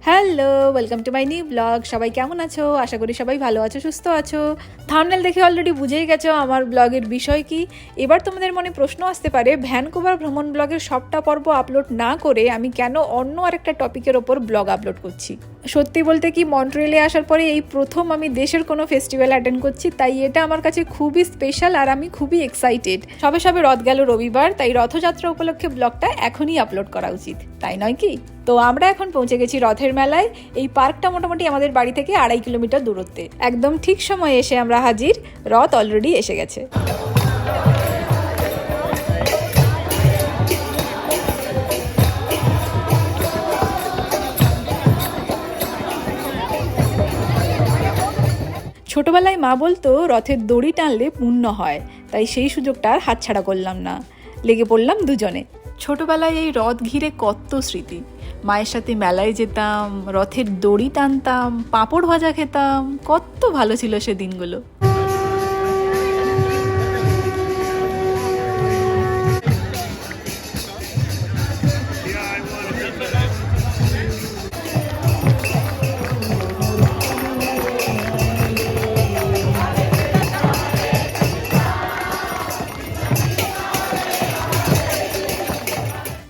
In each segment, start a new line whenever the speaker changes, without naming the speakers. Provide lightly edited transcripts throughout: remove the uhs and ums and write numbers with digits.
Hello, welcome to my new blog. সবাই কেমন আছো? আশা করি সবাই ভালো আছো, সুস্থ আছো। থাম্বনেল দেখে অলরেডি বুঝেই গেছো আমার ব্লগের বিষয় কি। এবার তোমাদের মনে প্রশ্ন আসতে পারে, ভ্যানকুভার ভ্রমণ ব্লগের সবটা পর্ব আপলোড না করে আমি কেন অন্য আরেকটা টপিকের ওপর ব্লগ আপলোড করছি। সত্যি বলতে কি, মন্ট্রিয়ালে আসার পরে এই প্রথম আমি দেশের কোনো ফেস্টিভ্যাল অ্যাটেন্ড করছি, তাই এটা আমার কাছে খুবই স্পেশাল আর আমি খুবই এক্সাইটেড। সবে সবে রথ গেল রবিবার, তাই রথযাত্রা উপলক্ষে ব্লগটা এখনই আপলোড করা উচিত, তাই নয় কি? তো আমরা এখন পৌঁছে গেছি রথের মেলায়। এই পার্কটা মোটামুটি আমাদের বাড়ি থেকে 2.5 কিলোমিটার দূরত্বে। একদম ঠিক সময়ে এসে আমরা হাজির, রথ অলরেডি এসে গেছে। ছোটবেলায় মা বলতো রথের দড়ি টানলে পুণ্য হয়, তাই সেই সুযোগটা আর হাতছাড়া করলাম না। লেগে পড়লাম দুজনে। ছোটবেলায় এই রথ ঘিরে কত স্মৃতি। মায়ের সাথে মেলায় যেতাম, রথের দড়ি টানতাম, পাঁপড় ভাজা খেতাম, কত ভালো ছিল সে দিনগুলো।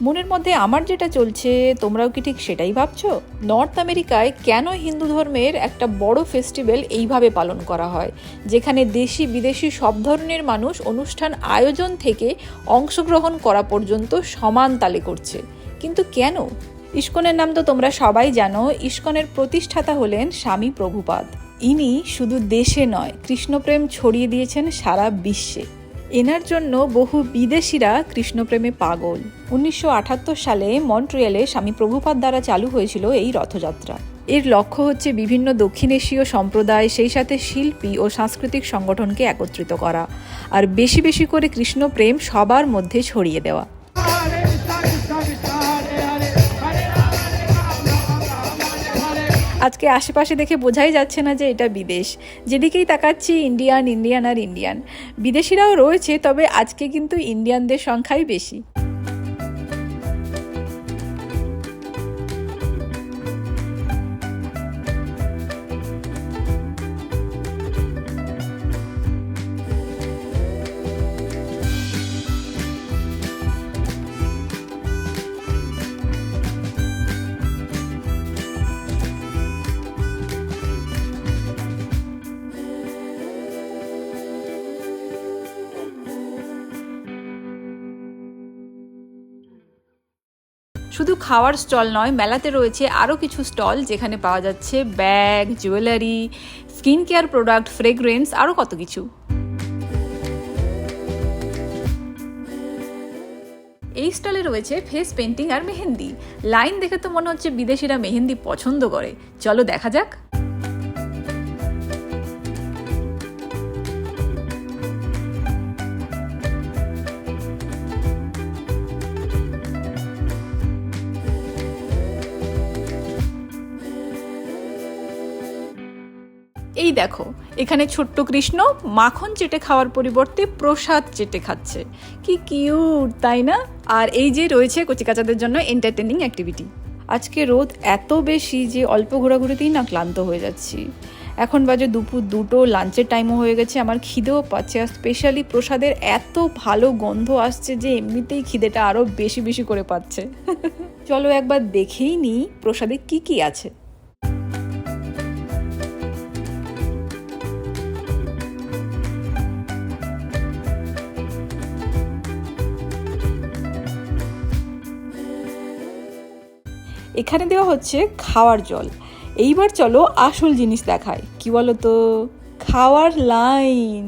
মনের মধ্যে আমার যেটা চলছে, তোমরাও কি ঠিক সেটাই ভাবছো? নর্থ আমেরিকায় কেন হিন্দু ধর্মের একটা বড় ফেস্টিভ্যাল এইভাবে পালন করা হয়, যেখানে দেশি বিদেশি সব ধরনের মানুষ অনুষ্ঠান আয়োজন থেকে অংশগ্রহণ করা পর্যন্ত সমান তালে করছে? কিন্তু কেন? ইস্কনের নাম তো তোমরা সবাই জানো। ইস্কনের প্রতিষ্ঠাতা হলেন স্বামী প্রভুপাদ। ইনি শুধু দেশে নয়, কৃষ্ণপ্রেম ছড়িয়ে দিয়েছেন সারা বিশ্বে। এনার জন্য বহু বিদেশিরা কৃষ্ণপ্রেমে পাগল। 1978 সালে মন্ট্রিয়ালে স্বামী প্রভুপাদ দ্বারা চালু হয়েছিল এই রথযাত্রা। এর লক্ষ্য হচ্ছে বিভিন্ন দক্ষিণ এশীয় সম্প্রদায়, সেই সাথে শিল্পী ও সাংস্কৃতিক সংগঠনকে একত্রিত করা আর বেশি বেশি করে কৃষ্ণপ্রেম সবার মধ্যে ছড়িয়ে দেওয়া। আজকে আশেপাশে দেখে বোঝাই যাচ্ছে না যে এটা বিদেশ। যেদিকেই তাকাচ্ছি ইন্ডিয়ান ইন্ডিয়ান আর ইন্ডিয়ান। বিদেশিরাও রয়েছে, তবে আজকে কিন্তু ইন্ডিয়ানদের সংখ্যাই বেশি। শুধু খাওয়ার স্টল নয়, মেলাতে রয়েছে আরও কিছু স্টল, যেখানে পাওয়া যাচ্ছে bag, jewellery, skin care product, fragrance, আরও কত কিছু। এই স্টলে রয়েছে ফেস পেন্টিং আর মেহেন্দি। লাইন দেখে তো মনে হচ্ছে বিদেশিরা মেহেন্দি পছন্দ করে। চলো দেখা যাক। এই দেখো, এখানে ছোট্ট কৃষ্ণ মাখন চেটে খাওয়ার পরিবর্তে প্রসাদ চেটে খাচ্ছে। কি কিউট, তাই না? আর এই যে রয়েছে কচিকাচাদের জন্য এন্টারটেনিং অ্যাক্টিভিটি। আজকে রোদ এত বেশি যে অল্প ঘোরাঘুরিতেই না ক্লান্ত হয়ে যাচ্ছি। এখন বাজে দুপুর 2টো, লাঞ্চের টাইমও হয়ে গেছে। আমার খিদেও পাচ্ছে, আর স্পেশালি প্রসাদের এত ভালো গন্ধ আসছে যে এমনিতেই খিদেটা আরও বেশি বেশি করে পাচ্ছে। চলো একবার দেখেই নিই প্রসাদে কি কি আছে। এখানে দেওয়া হচ্ছে খাওয়ার জল। এইবার চলো আসল জিনিস দেখায়, কি বলো তো? খাওয়ার লাইন।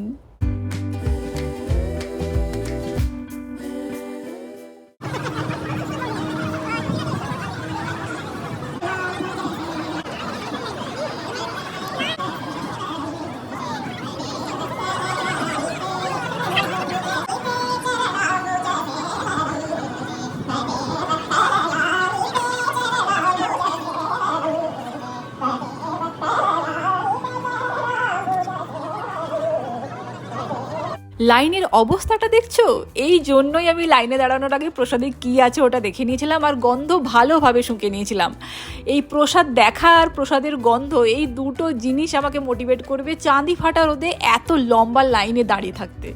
লাইনের অবস্থাটা দেখছো? এই জন্যই আমি লাইনে দাঁড়ানোর আগে প্রসাদে কী আছে ওটা দেখে নিয়েছিলাম আর গন্ধ ভালোভাবে শুঁকে নিয়েছিলাম। এই প্রসাদ দেখা আর প্রসাদের গন্ধ, এই দুটো জিনিস আমাকে মোটিভেট করবে চাঁদি ফাটা রোদে এত লম্বা লাইনে দাঁড়িয়ে থাকতে।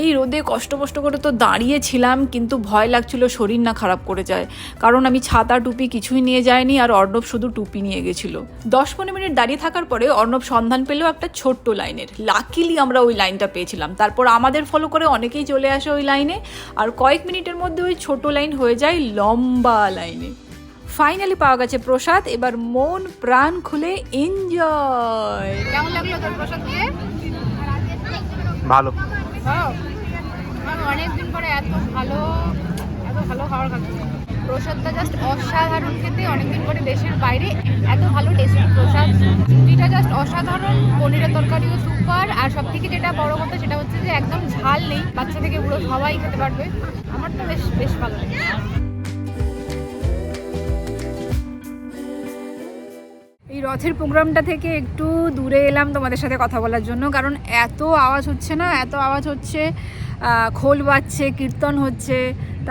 এই রোদে কষ্ট করে তো দাঁড়িয়েছিলাম, কিন্তু ভয় লাগছিল শরীর না খারাপ করে যায়, কারণ আমি ছাতা টুপি কিছুই নিয়ে যাইনি আর অর্ণব শুধু টুপি নিয়ে গেছিলো। 10-15 মিনিট দাঁড়িয়ে থাকার পরে অর্ণব সন্ধান পেলেও একটা ছোট্ট লাইনের। লাকিলি আমরা ওই লাইনটা পেয়েছিলাম। তারপর আমাদের ফলো করে অনেকেই চলে আসে ওই লাইনে, আর কয়েক মিনিটের মধ্যে ওই ছোট লাইন হয়ে যায় লম্বা লাইনে। ফাইনালি পাওয়া গেছে প্রসাদ, এবার মন প্রাণ খুলে এনজয়।
কেমন লাগলো তোর প্রসাদ দিয়ে?
ভালো।
অনেকদিন পরে এত ভালো খাবার খাচ্ছি। প্রসাদটা জাস্ট অসাধারণ খেতে। অনেকদিন পরে দেশের বাইরে এত ভালো টেস্টি প্রসাদ। রুটিটা জাস্ট অসাধারণ, পনিরের তরকারিও সুপার, আর সব থেকে যেটা বড় কথা সেটা হচ্ছে যে একদম ঝাল নেই, বাচ্চা থেকে বুড়ো সবাই খেতে পারবে। আমার তো বেশ ভালো লাগে। এই রথের প্রোগ্রামটা থেকে একটু দূরে এলাম তোমাদের সাথে কথা বলার জন্য, কারণ এত আওয়াজ হচ্ছে, খোল বাজছে, কীর্তন হচ্ছে,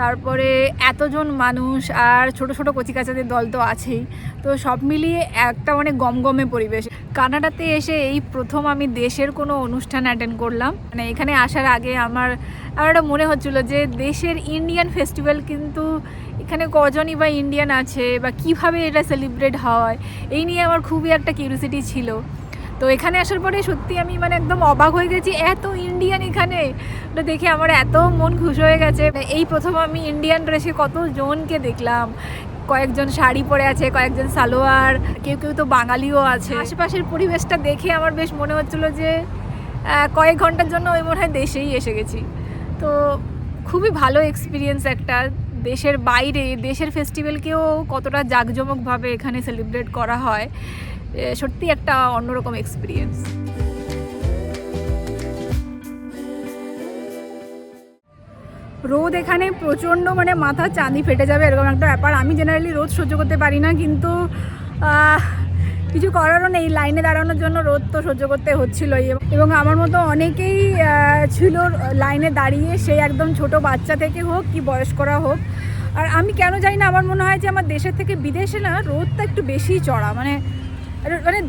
তারপরে এতজন মানুষ আর ছোট ছোট কচিকাচাদের দল তো আছেই, তো সব মিলিয়ে একটা মানে গমগমে পরিবেশ। কানাডাতে এসে এই প্রথম আমি দেশের কোনো অনুষ্ঠান অ্যাটেন্ড করলাম। মানে এখানে আসার আগে আমার একটা মনে হচ্ছিলো যে দেশের ইন্ডিয়ান ফেস্টিভ্যাল, কিন্তু এখানে কজনই বা ইন্ডিয়ান আছে বা কিভাবে এটা সেলিব্রেট হয়, এই নিয়ে আমার খুবই একটা কিউরিওসিটি ছিল। তো এখানে আসার পরে সত্যি আমি মানে একদম অবাক হয়ে গেছি, এত ইন্ডিয়ান এখানে। ওটা দেখে আমার এত মন খুশি হয়ে গেছে। এই প্রথম আমি ইন্ডিয়ান ড্রেসে কতজনকে দেখলাম, কয়েকজন শাড়ি পরে আছে, কয়েকজন সালোয়ার, কেউ তো বাঙালিও আছে। আশেপাশের পরিবেশটা দেখে আমার বেশ মনে হচ্ছিলো যে কয়েক ঘন্টার জন্য ওই মনে হয় দেশেই এসে গেছি। তো খুবই ভালো এক্সপিরিয়েন্স একটা। দেশের বাইরে দেশের ফেস্টিভ্যালকেও কতটা জাঁকজমকভাবে এখানে সেলিব্রেট করা হয়, সত্যি একটা অন্যরকম এক্সপিরিয়েন্স। রোদ এখানে প্রচণ্ড, মানে মাথা চাঁদি ফেটে যাবে এরকম একটা ব্যাপার। আমি জেনারেলি রোদ সহ্য করতে পারি না, কিন্তু কিছু করারও নেই, লাইনে দাঁড়ানোর জন্য রোদ তো সহ্য করতে হচ্ছিলোই। এবং আমার মতো অনেকেই ছিল লাইনে দাঁড়িয়ে, সেই একদম ছোট বাচ্চা থেকে হোক কি বয়স্করা হোক। আর আমি কেন জানি না, আমার মনে হয় যে আমার দেশের থেকে বিদেশে না রোদটা একটু বেশি চড়া, মানে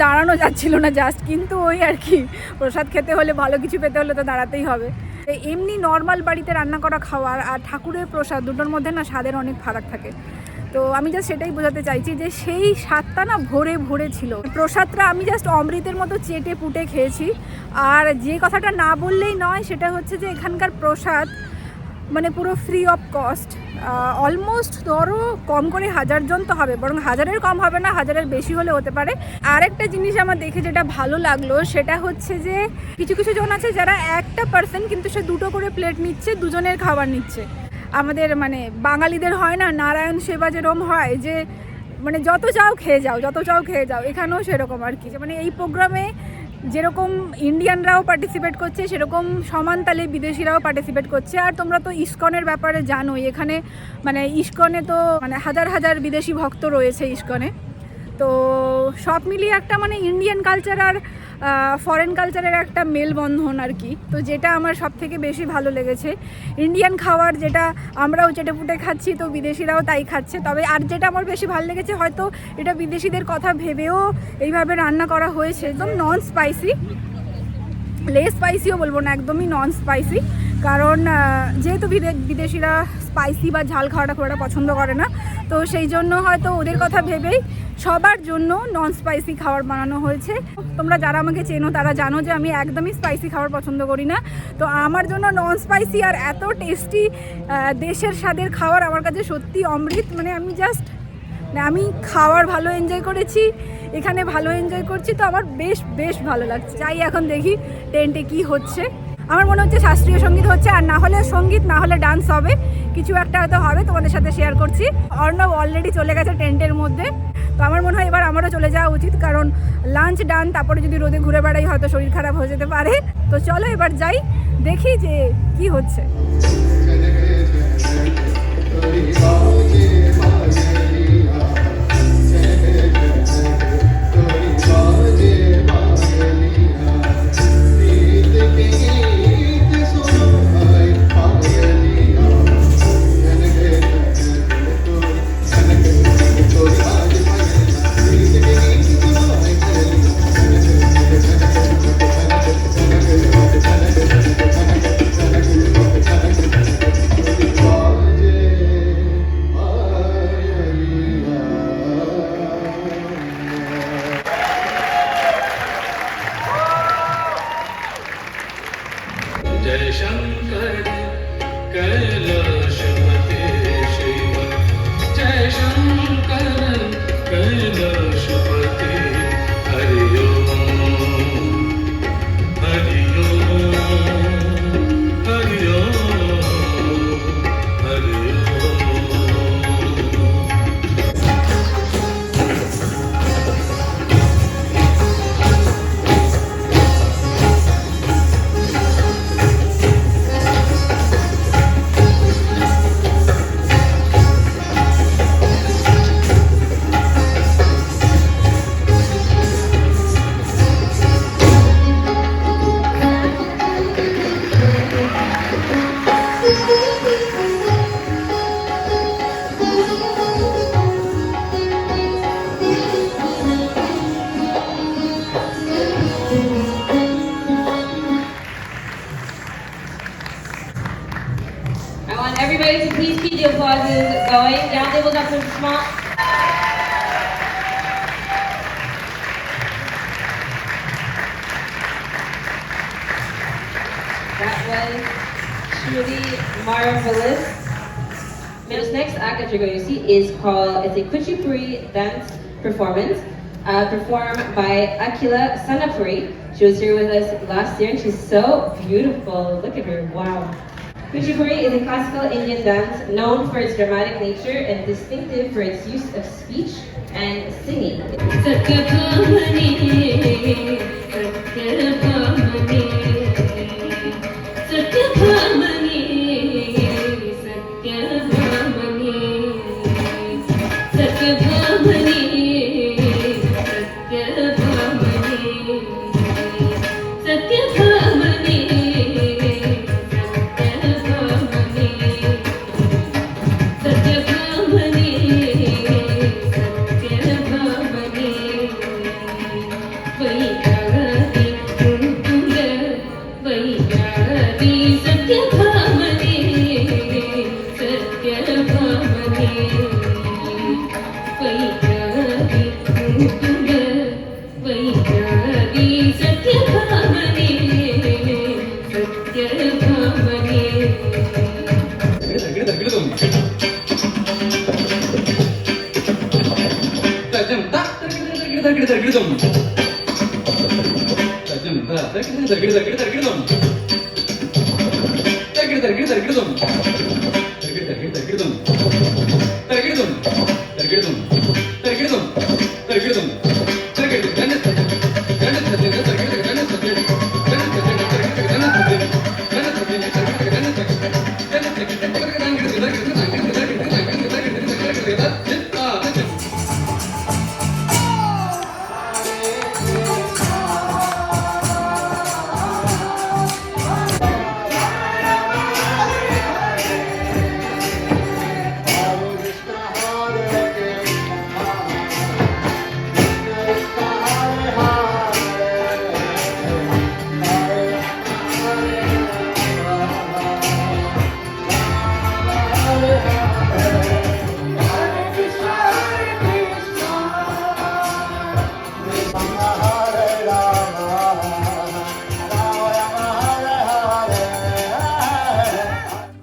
দাঁড়ানো যাচ্ছিল না জাস্ট। কিন্তু ওই আর কি, প্রসাদ খেতে হলে, ভালো কিছু পেতে হলে তো দাঁড়াতেই হবে। এমনি নর্মাল বাড়িতে রান্না করা খাবার আর ঠাকুরের প্রসাদ দুটোর মধ্যে না স্বাদের অনেক ফারাক থাকে। তো আমি জাস্ট সেটাই বোঝাতে চাইছি যে সেই স্বাদটা না ভরে ছিল। প্রসাদটা আমি জাস্ট অমৃতের মতো চেটে পুটে খেয়েছি। আর যে কথাটা না বললেই নয় সেটা হচ্ছে যে এখানকার প্রসাদ মানে পুরো ফ্রি অফ কস্ট। অলমোস্ট ধরো কম করে 1000 জন তো হবে, বরং 1000-এর কম হবে না, 1000-এর বেশি হলে হতে পারে। আরেকটা জিনিস আমার দেখে যেটা ভালো লাগলো সেটা হচ্ছে যে কিছু জন আছে যারা একটা পার্সন কিন্তু সে 2টো করে প্লেট নিচ্ছে, 2জনের খাবার নিচ্ছে। আমাদের মানে বাঙালিদের হয় না নারায়ণ সেবা যেরকম হয়, যে মানে যত চাও খেয়ে যাও, এখানেও সেরকম আর কি। মানে এই প্রোগ্রামে যেরকম ইন্ডিয়ানরাও পার্টিসিপেট করছে, সেরকম সমান তালে বিদেশিরাও পার্টিসিপেট করছে। আর তোমরা তো ইস্কনের ব্যাপারে জানোই, এখানে মানে ইস্কনে তো মানে হাজার বিদেশি ভক্ত রয়েছে ইস্কনে। তো সব মিলিয়ে একটা মানে ইন্ডিয়ান কালচার আর ফরেন কালচারের একটা মেলবন্ধন আর কি। তো যেটা আমার সব থেকে বেশি ভালো লেগেছে, ইন্ডিয়ান খাবার যেটা আমরাও চেটেপুটে খাচ্ছি, তো বিদেশিরাও তাই খাচ্ছে। তবে আর যেটা আমার বেশি ভালো লেগেছে, হয়তো এটা বিদেশিদের কথা ভেবেও এইভাবে রান্না করা হয়েছে, একদম নন স্পাইসি, লেস স্পাইসিও বলবো না, একদমই নন স্পাইসি। কারণ যেহেতু বিদেশিরা স্পাইসি বা ঝাল খাওয়াটা খুব একটা পছন্দ করে না, তো সেই জন্য হয়তো ওদের কথা ভেবেই সবার জন্য নন স্পাইসি খাবার বানানো হয়েছে। তোমরা যারা আমাকে চেনো তারা জানো যে আমি একদমই স্পাইসি খাবার পছন্দ করি না। তো আমার জন্য নন স্পাইসি আর এত টেস্টি দেশের স্বাদের খাবার আমার কাছে সত্যি অমৃত। মানে আমি খাওয়ার ভালো এনজয় করেছি, এখানে ভালো এনজয় করছি, তো আমার বেশ ভালো লাগছে। যাই এখন দেখি টেন্টে কি হচ্ছে। আমার মনে হচ্ছে শাস্ত্রীয় সঙ্গীত হচ্ছে, আর না হলে সঙ্গীত, না হলে ডান্স হবে, কিছু একটা হয়তো হবে, তোমাদের সাথে শেয়ার করছি। অর্ণব অলরেডি চলে গেছে টেন্টের মধ্যে, তো আমার মনে হয় এবার আমারও চলে যাওয়া উচিত, কারণ লাঞ্চ ডান, তারপরে যদি রোদে ঘুরে বেড়াই হয়তো শরীর খারাপ হয়ে যেতে পারে। তো চলো এবার যাই, দেখি যে কি হচ্ছে।
everybody to please keep the applauses going. Down tables up some small. That was truly marvelous. This next act that you're going to see is called, it's a Kuchipuri dance performance performed by Akila Sanapuri. She was here with us last year and she's so beautiful. Look at her, wow. Kuchipuri is a classical Indian dance known for its dramatic nature and distinctive for its use of speech and singing.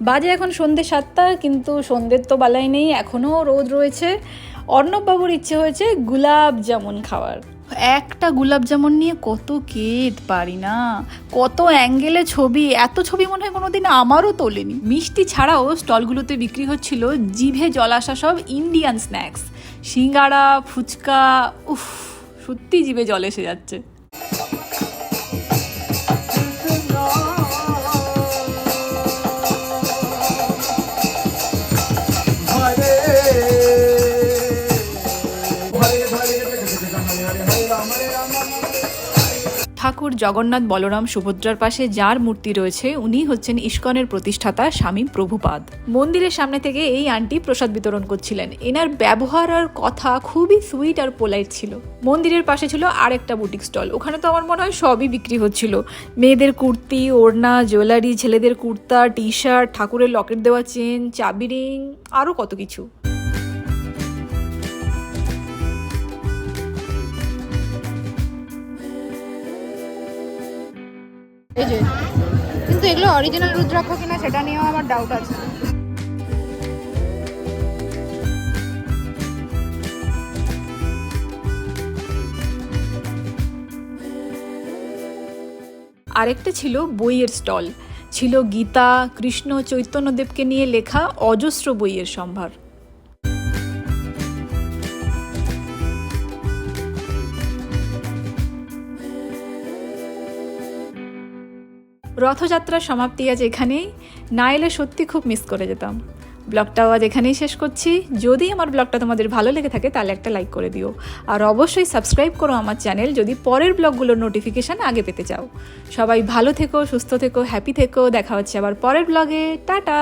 বাজে এখন সন্ধ্যে 7টা, কিন্তু সন্ধ্যের তো বালাই নেই, এখনও রোদ রয়েছে। অর্ণববাবুর ইচ্ছে হয়েছে গুলাব জামুন খাওয়ার। একটা গুলাব জামুন নিয়ে কত কেট পারি না, কত অ্যাঙ্গেলে ছবি, এত ছবি মনে হয় কোনোদিন আমারও তোলেনি। মিষ্টি ছাড়াও স্টলগুলোতে বিক্রি হচ্ছিল জিভে জল আসা সব ইন্ডিয়ান স্ন্যাক্স, সিঙ্গাড়া, ফুচকা। উফ, সত্যি জিভে জল এসে যাচ্ছে। ঠাকুর জগন্নাথ, বলরাম, সুভদ্রার পাশে যার মূর্তি রয়েছে উনি হচ্ছেন ইস্কনের প্রতিষ্ঠাতা স্বামী প্রভুপাদ। মন্দিরের সামনে থেকে এই আন্টি প্রসাদ বিতরণ করছিলেন। এনার ব্যবহার আর কথা খুবই সুইট আর পোলাইট ছিল। মন্দিরের পাশে ছিল আরেকটা বুটিক স্টল, ওখানে তো আমার মনে হয় সবই বিক্রি হচ্ছিল। মেয়েদের কুর্তি, ওড়না, জুয়েলারি, ছেলেদের কুর্তা, টি শার্ট, ঠাকুরের লকেট দেওয়া চেন, চাবি রিং, আরও কত কিছু।
এই যে, কিন্তু এগুলো অরিজিনাল রুদ্রাক্ষ কিনা সেটা নিয়েও আমার ডাউট আছে।
আরেকটা ছিল বইয়ের স্টল, ছিল গীতা, কৃষ্ণ, চৈতন্যদেবকে নিয়ে লেখা অজস্র বইয়ের সম্ভার। রথযাত্রার সমাপ্তি আজ এখানেই, না এলে সত্যি খুব মিস করে যেতাম। ব্লগটাও আজ এখানেই শেষ করছি। যদি আমার ব্লগটা তোমাদের ভালো লেগে থাকে তাহলে একটা লাইক করে দিও, আর অবশ্যই সাবস্ক্রাইব করো আমার চ্যানেল যদি পরের ব্লগগুলোর নোটিফিকেশান আগে পেতে চাও। সবাই ভালো থেকো, সুস্থ থেকো, হ্যাপি থেকো। দেখা হচ্ছে আবার পরের ব্লগে। টাটা।